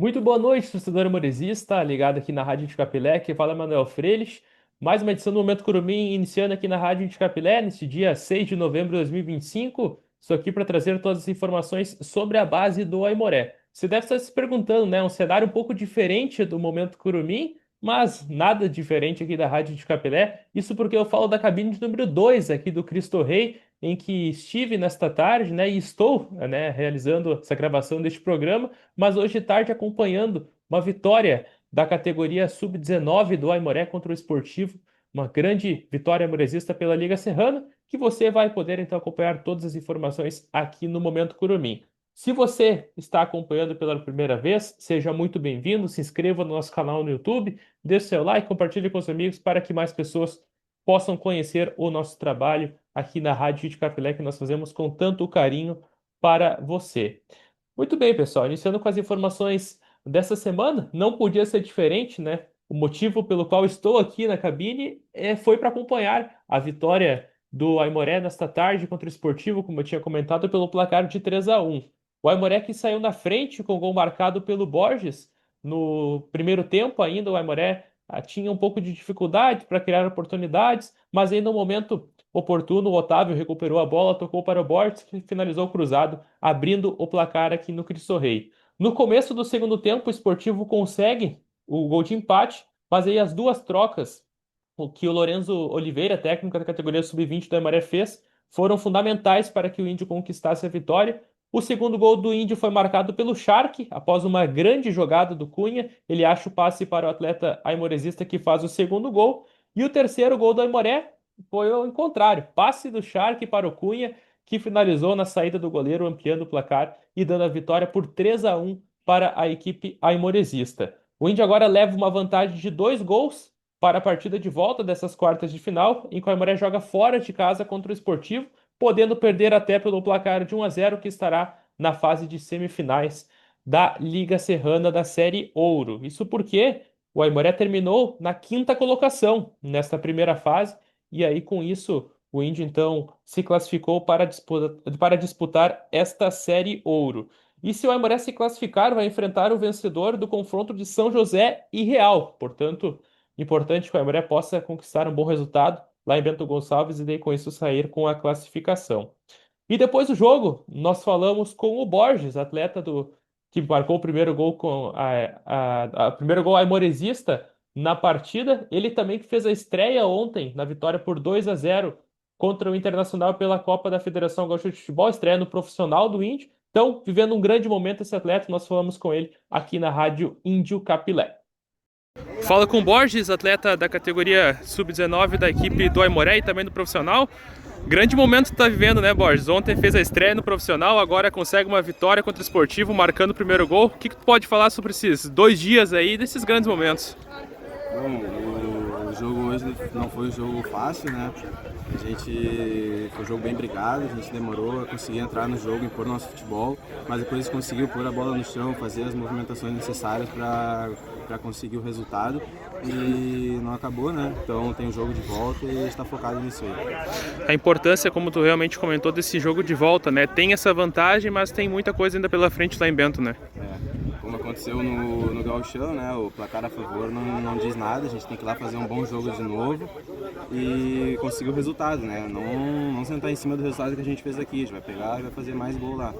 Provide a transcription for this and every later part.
Muito boa noite, torcedor amoresista, ligado aqui na Rádio de Capilé, que fala Manuel Freires. Mais uma edição do Momento Curumim, iniciando aqui na Rádio de Capilé, neste dia 6 de novembro de 2025. Estou aqui para trazer todas as informações sobre a base do Aimoré. Você deve estar se perguntando, né? Um cenário um pouco diferente do Momento Curumim, mas nada diferente aqui da Rádio de Capilé. Isso porque eu falo da cabine de número 2 aqui do Cristo Rei, em que estive nesta tarde, né? E estou, né, realizando essa gravação deste programa, mas hoje de tarde acompanhando uma vitória da categoria Sub-19 do Aimoré contra o Esportivo, uma grande vitória amoresista pela Liga Serrana, que você vai poder então acompanhar todas as informações aqui no Momento Curumim. Se você está acompanhando pela primeira vez, seja muito bem-vindo, se inscreva no nosso canal no YouTube, deixe seu like, compartilhe com os amigos para que mais pessoas possam conhecer o nosso trabalho aqui na Rádio de Capilé, que nós fazemos com tanto carinho para você. Muito bem, pessoal. Iniciando com as informações dessa semana, não podia ser diferente, né? O motivo pelo qual estou aqui na cabine foi para acompanhar a vitória do Aimoré nesta tarde contra o Esportivo, como eu tinha comentado, pelo placar de 3-1. O Aimoré que saiu na frente com o gol marcado pelo Borges no primeiro tempo ainda. O Aimoré tinha um pouco de dificuldade para criar oportunidades, mas aí no momento oportuno, o Otávio recuperou a bola, tocou para o Borges, que finalizou cruzado, abrindo o placar aqui no Cristo Rei. No começo do segundo tempo, o Esportivo consegue o gol de empate, mas aí as duas trocas o que o Lorenzo Oliveira, técnico da categoria sub-20 do Aimoré, fez, foram fundamentais para que o Índio conquistasse a vitória. O segundo gol do Índio foi marcado pelo Shark, após uma grande jogada do Cunha. Ele acha o passe para o atleta aimoresista que faz o segundo gol. E o terceiro gol do Aimoré foi o contrário, passe do Shark para o Cunha, que finalizou na saída do goleiro, ampliando o placar e dando a vitória por 3-1 para a equipe aimoresista. O Índio agora leva uma vantagem de 2 gols para a partida de volta dessas quartas de final, em que o Aimoré joga fora de casa contra o Esportivo, podendo perder até pelo placar de 1-0, que estará na fase de semifinais da Liga Serrana da Série Ouro. Isso porque o Aimoré terminou na quinta colocação nesta primeira fase, e aí com isso o Índio então se classificou para disputar esta Série Ouro. E se o Aimoré se classificar, vai enfrentar o vencedor do confronto de São José e Real. Portanto, importante que o Aimoré possa conquistar um bom resultado lá em Bento Gonçalves e daí com isso sair com a classificação. E depois do jogo, nós falamos com o Borges, atleta do que marcou o primeiro gol com a primeiro gol aimoresista na partida. Ele também que fez a estreia ontem na vitória por 2-0 contra o Internacional pela Copa da Federação Gaúcha de Futebol, estreia no profissional do Índio. Então, vivendo um grande momento esse atleta, nós falamos com ele aqui na Rádio Índio Capilé. Fala com o Borges, atleta da categoria Sub-19 da equipe do Aimoré e também do profissional. Grande momento que tu tá vivendo, né, Borges? Ontem fez a estreia no profissional, agora consegue uma vitória contra o Esportivo, marcando o primeiro gol. O que tu pode falar sobre esses 2 dias aí, desses grandes momentos? Bom, o jogo hoje não foi um jogo fácil, né? Foi um jogo bem brigado, a gente demorou a conseguir entrar no jogo, impor nosso futebol, mas depois conseguiu pôr a bola no chão, fazer as movimentações necessárias para conseguir o resultado e não acabou, né? Então tem o jogo de volta e a gente está focado nisso aí. A importância, como tu realmente comentou, desse jogo de volta, né? Tem essa vantagem, mas tem muita coisa ainda pela frente lá em Bento, né? Como aconteceu no Gauchão, né? O placar a favor não diz nada, a gente tem que ir lá fazer um bom jogo de novo e conseguir o resultado, né? Não sentar em cima do resultado que a gente fez aqui, a gente vai pegar e vai fazer mais gol lá.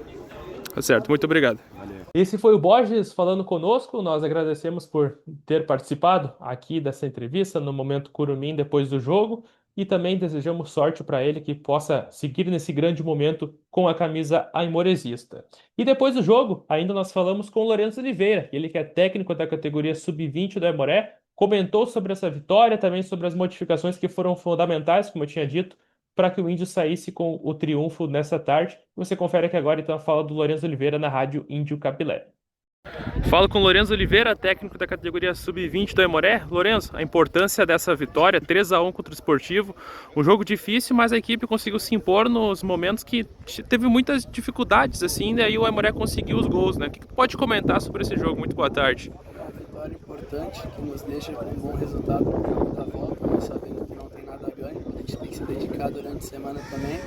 Tá certo, muito obrigado. Valeu. Esse foi o Borges falando conosco. Nós agradecemos por ter participado aqui dessa entrevista no Momento Curumim depois do jogo e também desejamos sorte para ele que possa seguir nesse grande momento com a camisa aimoresista. E depois do jogo, ainda nós falamos com o Lorenzo Oliveira, ele que é técnico da categoria Sub-20 do Aimoré, comentou sobre essa vitória, também sobre as modificações que foram fundamentais, como eu tinha dito, para que o Índio saísse com o triunfo nessa tarde. Você confere aqui agora então a fala do Lorenzo Oliveira na Rádio Índio Capilé. Falo com o Lorenzo Oliveira, técnico da categoria Sub-20 do Aimoré. Lorenzo, a importância dessa vitória, 3-1 contra o Esportivo. Um jogo difícil, mas a equipe conseguiu se impor nos momentos que teve muitas dificuldades, assim, daí o Aimoré conseguiu os gols, né? O que tu pode comentar sobre esse jogo? Muito boa tarde. Uma vitória importante que nos deixa com um bom resultado no jogo da volta, mas sabendo que não tem nada a ganho. A gente tem que se dedicar durante a semana também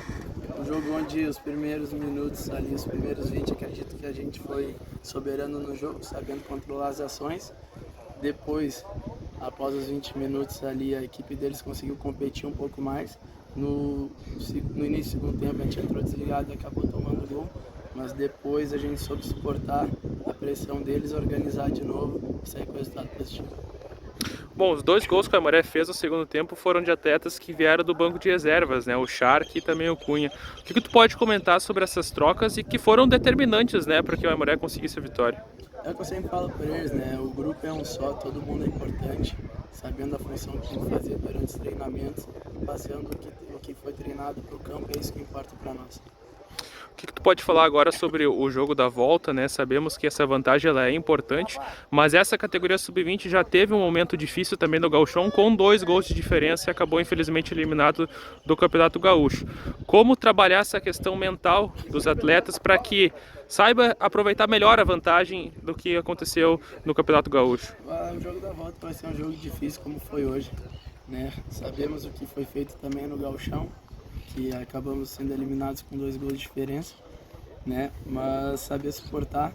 Um jogo onde os primeiros minutos ali, os primeiros 20, acredito que a gente foi soberano no jogo, sabendo controlar as ações. Depois, após os 20 minutos ali, a equipe deles conseguiu competir um pouco mais. No início do segundo tempo a gente entrou desligado e acabou tomando gol, mas depois a gente soube suportar a pressão deles, organizar de novo e sair com o resultado positivo. Bom, os 2 gols que o Aimoré fez no segundo tempo foram de atletas que vieram do banco de reservas, né? O Shark e também o Cunha. O que tu pode comentar sobre essas trocas e que foram determinantes, né, para que o Aimoré conseguisse a vitória? É o que eu sempre falo para eles, né? O grupo é um só, todo mundo é importante, sabendo a função que tem que fazer durante os treinamentos, passando o que foi treinado para o campo, é isso que importa para nós. O que tu pode falar agora sobre o jogo da volta, né? Sabemos que essa vantagem ela é importante, mas essa categoria sub-20 já teve um momento difícil também no Gauchão, com 2 gols de diferença e acabou infelizmente eliminado do Campeonato Gaúcho. Como trabalhar essa questão mental dos atletas para que saiba aproveitar melhor a vantagem do que aconteceu no Campeonato Gaúcho? O jogo da volta vai ser um jogo difícil como foi hoje, né? Sabemos o que foi feito também no Gauchão, que acabamos sendo eliminados com 2 gols de diferença, né? Mas saber suportar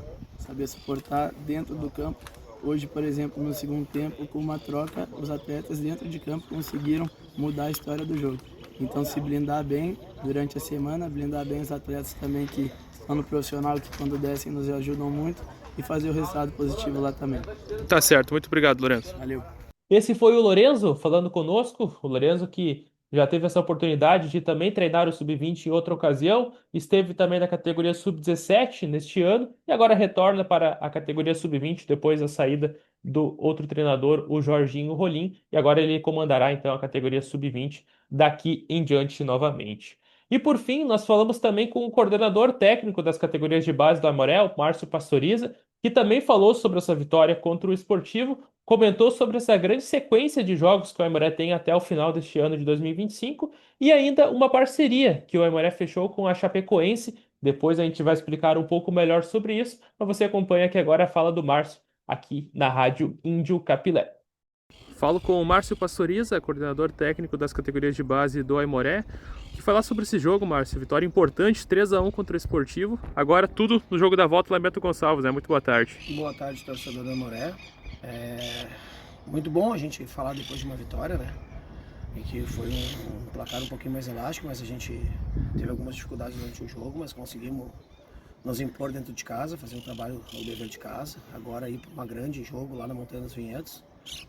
dentro do campo. Hoje, por exemplo, no segundo tempo, com uma troca, os atletas dentro de campo conseguiram mudar a história do jogo. Então, se blindar bem durante a semana, blindar bem os atletas também que estão no profissional, que quando descem nos ajudam muito, e fazer o resultado positivo lá também. Tá certo, muito obrigado, Lourenço. Valeu. Esse foi o Lorenzo falando conosco, o Lorenzo que já teve essa oportunidade de também treinar o Sub-20 em outra ocasião, esteve também na categoria Sub-17 neste ano e agora retorna para a categoria Sub-20 depois da saída do outro treinador, o Jorginho Rolim, e agora ele comandará então a categoria Sub-20 daqui em diante novamente. E por fim, nós falamos também com o coordenador técnico das categorias de base do Aimoré, o Márcio Pastoriza, que também falou sobre essa vitória contra o Esportivo, comentou sobre essa grande sequência de jogos que o Aimoré tem até o final deste ano de 2025 e ainda uma parceria que o Aimoré fechou com a Chapecoense. Depois a gente vai explicar um pouco melhor sobre isso, mas você acompanha aqui agora a fala do Márcio aqui na Rádio Índio Capilé. Falo com o Márcio Pastoriza, coordenador técnico das categorias de base do Aimoré. Que falar sobre esse jogo, Márcio? Vitória importante, 3-1 contra o Esportivo. Agora tudo no jogo da volta lá em Bento Gonçalves, né? Muito boa tarde. Boa tarde, torcedor do Aimoré. Muito bom a gente falar depois de uma vitória, né? E que foi um placar um pouquinho mais elástico, mas a gente teve algumas dificuldades durante o jogo, mas conseguimos nos impor dentro de casa, fazer um trabalho no dever de casa. Agora ir para um grande jogo lá na Montanha dos Vinhedos,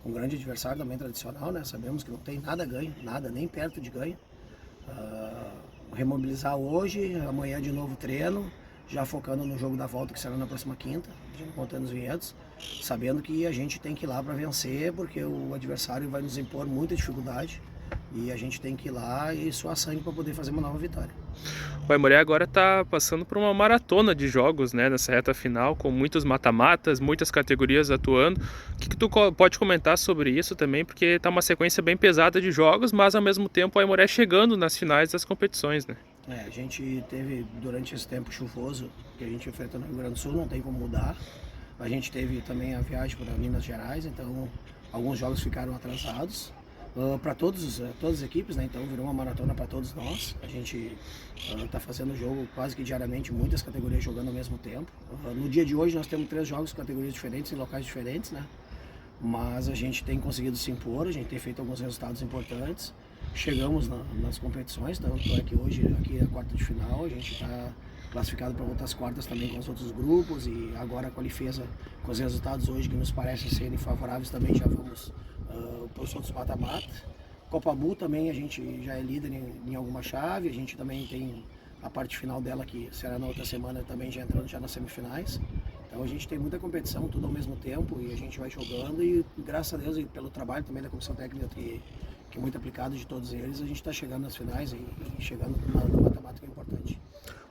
um grande adversário também tradicional, né? Sabemos que não tem nada ganho, nada, nem perto de ganho. Remobilizar hoje, amanhã de novo treino, já focando no jogo da volta que será na próxima quinta, Montanha dos Vinhedos, sabendo que a gente tem que ir lá para vencer, porque o adversário vai nos impor muita dificuldade e a gente tem que ir lá e suar sangue para poder fazer uma nova vitória. O Aimoré agora está passando por uma maratona de jogos, né, nessa reta final, com muitos mata-matas, muitas categorias atuando. O que tu pode comentar sobre isso também? Porque está uma sequência bem pesada de jogos, mas ao mesmo tempo o Aimoré chegando nas finais das competições, né? A gente teve, durante esse tempo chuvoso que a gente enfrenta no Rio Grande do Sul, não tem como mudar. A gente teve também a viagem para Minas Gerais, então alguns jogos ficaram atrasados. Para todas as equipes, né? Então virou uma maratona para todos nós. A gente está fazendo jogo quase que diariamente, muitas categorias jogando ao mesmo tempo. No dia de hoje nós temos 3 jogos com categorias diferentes, em locais diferentes, né? Mas a gente tem conseguido se impor, a gente tem feito alguns resultados importantes. Chegamos nas competições, tanto é que hoje aqui é a quarta de final, a gente está classificado para outras quartas também com os outros grupos e agora com a Lifesa, com os resultados hoje que nos parecem serem favoráveis, também já vamos para os outros mata-mata. Copa Bull também a gente já é líder em alguma chave, a gente também tem a parte final dela que será na outra semana também já entrando já nas semifinais. Então a gente tem muita competição, tudo ao mesmo tempo e a gente vai jogando e graças a Deus e pelo trabalho também da comissão técnica que é muito aplicado de todos eles, a gente está chegando nas finais e chegando no mata-mata que é importante.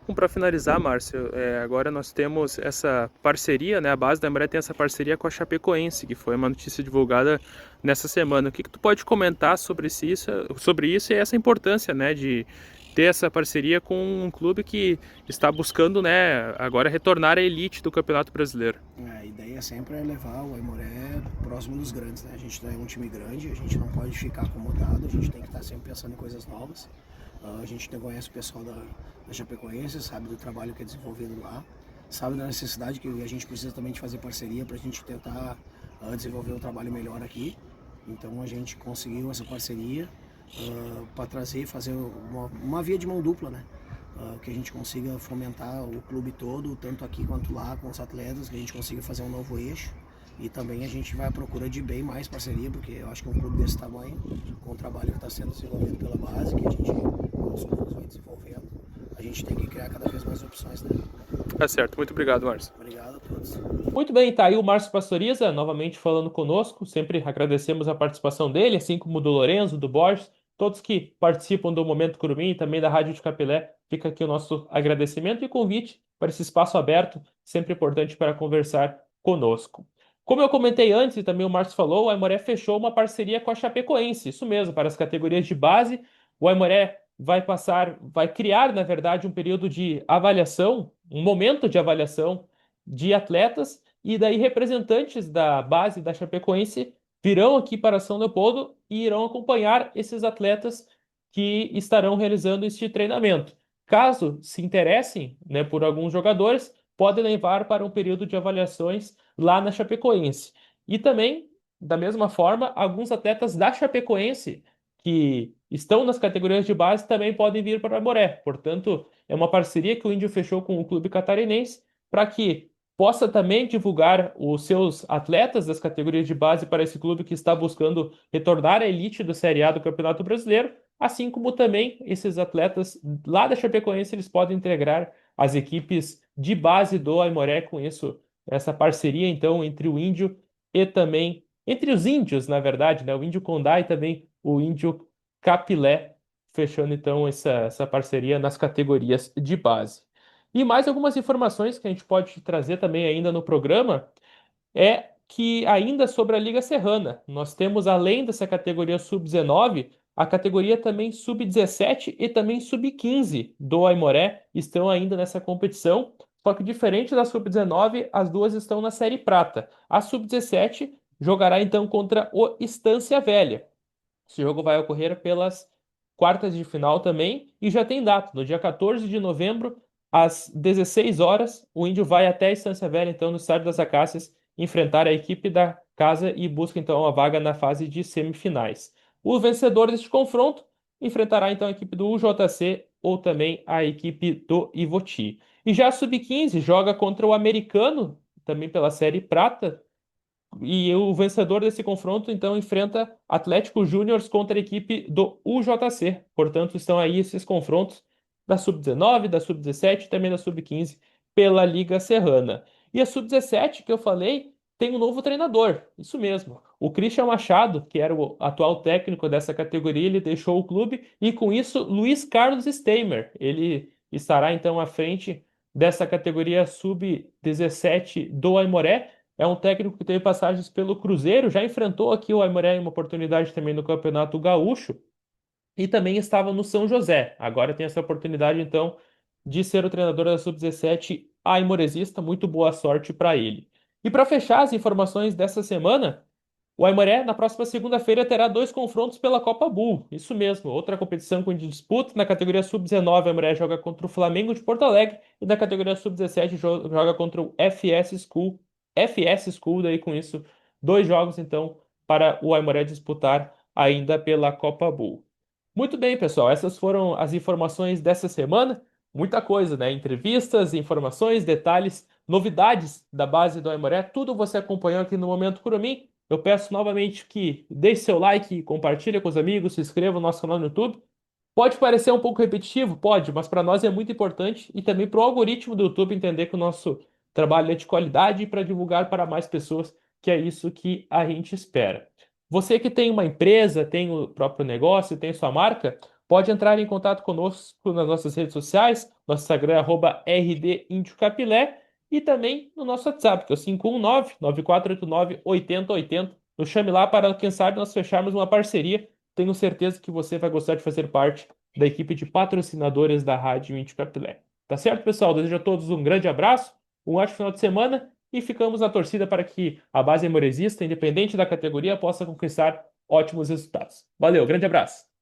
Bom, para finalizar, Márcio, agora nós temos essa parceria, né? A base da Aimoré tem essa parceria com a Chapecoense, que foi uma notícia divulgada nessa semana. O que tu pode comentar sobre isso e essa importância, né, de ter essa parceria com um clube que está buscando, né, agora retornar à elite do Campeonato Brasileiro? A ideia sempre é levar o Aimoré próximo dos grandes, né? A gente é um time grande, a gente não pode ficar acomodado, a gente tem que estar sempre pensando em coisas novas. A gente conhece o pessoal da Chapecoense, sabe do trabalho que é desenvolvido lá, sabe da necessidade que a gente precisa também de fazer parceria para a gente tentar desenvolver um trabalho melhor aqui. Então a gente conseguiu essa parceria para trazer e fazer uma via de mão dupla, né? Que a gente consiga fomentar o clube todo, tanto aqui quanto lá, com os atletas, que a gente consiga fazer um novo eixo. E também a gente vai à procura de bem mais parceria, porque eu acho que um clube desse tamanho, com o trabalho que está sendo desenvolvido pela base, que a gente, os clubes vai desenvolvendo, a gente tem que criar cada vez mais opções, né? Tá certo, muito obrigado, Márcio. Obrigado a todos. Muito bem, tá aí o Márcio Pastoriza, novamente falando conosco. Sempre agradecemos a participação dele, assim como do Lorenzo, do Borges, todos que participam do Momento Curumim e também da Rádio de Capilé. Fica aqui o nosso agradecimento e convite para esse espaço aberto, sempre importante para conversar conosco. Como eu comentei antes e também o Márcio falou, o Aimoré fechou uma parceria com a Chapecoense, isso mesmo, para as categorias de base. O Aimoré vai criar, na verdade, um período de avaliação, um momento de avaliação de atletas, e daí representantes da base da Chapecoense virão aqui para São Leopoldo e irão acompanhar esses atletas que estarão realizando este treinamento. Caso se interessem, né, por alguns jogadores, podem levar para um período de avaliações lá na Chapecoense. E também, da mesma forma, alguns atletas da Chapecoense que estão nas categorias de base também podem vir para o Aimoré. Portanto, é uma parceria que o Índio fechou com o clube catarinense para que possa também divulgar os seus atletas das categorias de base para esse clube que está buscando retornar à elite do Série A do Campeonato Brasileiro, assim como também esses atletas lá da Chapecoense eles podem integrar as equipes de base do Aimoré. Com isso, essa parceria então entre o Índio e também entre os índios, na verdade, né? O Índio Condá e também o Índio Capilé, fechando então essa parceria nas categorias de base. E mais algumas informações que a gente pode trazer também ainda no programa é que ainda sobre a Liga Serrana, nós temos além dessa categoria sub-19, a categoria também sub-17 e também sub-15 do Aimoré estão ainda nessa competição. Só que diferente da sub-19, as duas estão na Série Prata. A sub-17 jogará então contra o Estância Velha. Esse jogo vai ocorrer pelas quartas de final também e já tem data, no dia 14 de novembro, às 16 horas, o Índio vai até a Estância Velha, então, no Estádio das Acácias, enfrentar a equipe da casa e busca então uma vaga na fase de semifinais. O vencedor deste confronto enfrentará então a equipe do UJC ou também a equipe do Ivoti. E já a Sub-15 joga contra o Americano, também pela Série Prata, e o vencedor desse confronto, então, enfrenta Atlético Júnior contra a equipe do UJC. Portanto, estão aí esses confrontos da Sub-19, da Sub-17 e também da Sub-15 pela Liga Serrana. E a Sub-17, que eu falei, tem um novo treinador. Isso mesmo. O Christian Machado, que era o atual técnico dessa categoria, ele deixou o clube e, com isso, Luiz Carlos Steimer. Ele estará, então, à frente dessa categoria Sub-17 do Aimoré. É um técnico que teve passagens pelo Cruzeiro, já enfrentou aqui o Aimoré em uma oportunidade também no Campeonato Gaúcho e também estava no São José. Agora tem essa oportunidade, então, de ser o treinador da Sub-17 aimoresista. Muito boa sorte para ele. E para fechar as informações dessa semana, o Aimoré, na próxima segunda-feira, terá 2 confrontos pela Copa Bull. Isso mesmo, outra competição com disputa. Na categoria Sub-19, o Aimoré joga contra o Flamengo de Porto Alegre e na categoria Sub-17 joga contra o FS School, daí com isso, 2 jogos então para o Aimoré disputar ainda pela Copa Bull. Muito bem, pessoal, essas foram as informações dessa semana. Muita coisa, né? Entrevistas, informações, detalhes, novidades da base do Aimoré, tudo você acompanhou aqui no Momento Curumim. Eu peço novamente que deixe seu like, compartilhe com os amigos, se inscreva no nosso canal no YouTube. Pode parecer um pouco repetitivo? Pode, mas para nós é muito importante e também para o algoritmo do YouTube entender que o nosso trabalho é de qualidade para divulgar para mais pessoas, que é isso que a gente espera. Você que tem uma empresa, tem o próprio negócio, tem sua marca, pode entrar em contato conosco nas nossas redes sociais, nosso Instagram é @rdindiocapilé e também no nosso WhatsApp, que é o 519-9489-8080. Nos chame lá para, quem sabe, nós fecharmos uma parceria. Tenho certeza que você vai gostar de fazer parte da equipe de patrocinadores da Rádio Índio Capilé. Tá certo, pessoal? Desejo a todos um grande abraço, um ótimo final de semana e ficamos na torcida para que a base aimoresista, independente da categoria, possa conquistar ótimos resultados. Valeu, grande abraço!